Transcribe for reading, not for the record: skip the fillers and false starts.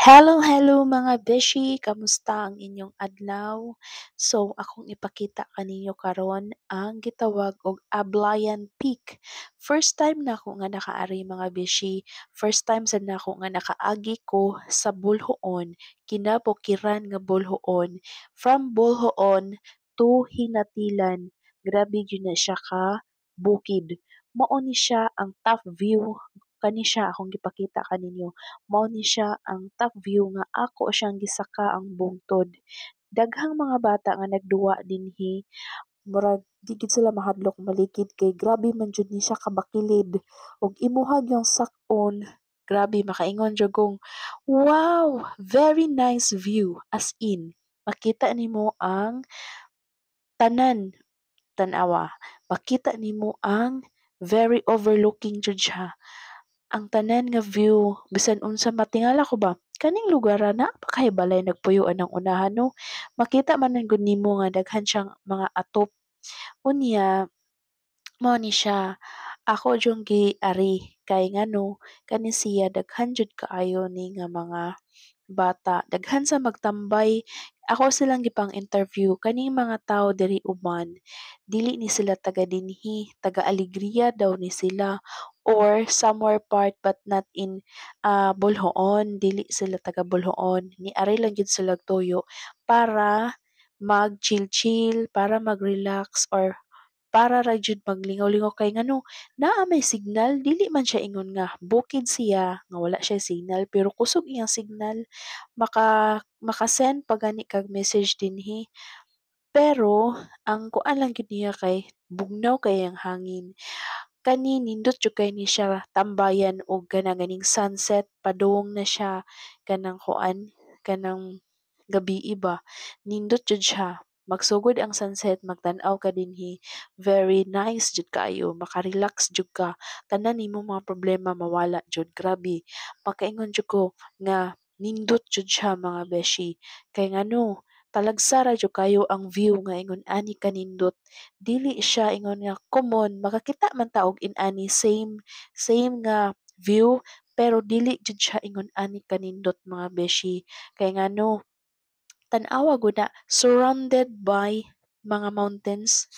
Hello, hello mga beshi, kamusta ang inyong adlaw? So akong ipakita kaninyo karon ang gitawag og Ablayan Peak. First time na ako nga nakaari mga beshi, first time sad nako nga nakaagi ko sa Bulhoon, kinabukiran nga Bulhoon. From Bulhoon to Hinatilan, grabe gyud na siya ka bukid. Mao ni siya ang top view, kani siya akong gipakita kaninyo. Mao ni siya ang top view nga ako siyang gisaka ang bungtod. Daghang mga bata nga nagduwa dinhi, murag di gid sila mahadlok malikid kay grabe man jud ni siya kabakilid ug imuhag yung sakon. Grabe makaingon jud kong, wow, very nice view, as in makita nimo ang tanan, tan-awa. Makita nimo ang very overlooking jud siya. Ang tanan nga view bisan unsa matingala ko ba kaning lugar na pa kay balay nagpuyuan ang unahan no, makita man gud nimo nga daghan siyang mga atop. Unya mao ni siya, ako jung giari kay ngano kani siya daghan jud kaayo ni nga mga bata, daghan sa magtambay. Ako silang gipang-interview, kaning mga tao diri uban, dili ni sila taga dinhi, taga Alegria daw ni sila or somewhere part but not in Bulhoon, dili sila taga Bulhoon. Niari lang gyud sila tuyo para mag-chill-chill, para mag-relax or para ra jud maglingaw-lingaw kay ngano naa may signal, dili man siya ingon nga bukid siya nga wala siya signal pero kusog iyang signal, maka-send pa gani kag message dinhi. Pero ang kuan lang gyud niya kay bugnaw kay ang hangin. Kani nindot jud kay ni siya tambayan og ganing sunset, padung na siya kanang kuan, kanang gabii ba. Nindot jud siya. Magsugod ang sunset, magtan-aw ka dinhi. Very nice jud kaayo, maka-relax jud ka. Tanan nimo mga problema mawala jud. Grabe. Makaingon jud ko nga nindot jud siya mga beshi. Kay ngano, talagsa ra jud kayo ang view nga ingon ani kanindot. Dili siya ingon nga common, makakita man ta og inani same nga view pero dili jud siya ingon ani kanindot mga beshi. Kay ngano, tan-awa gud na surrounded by mga mountains.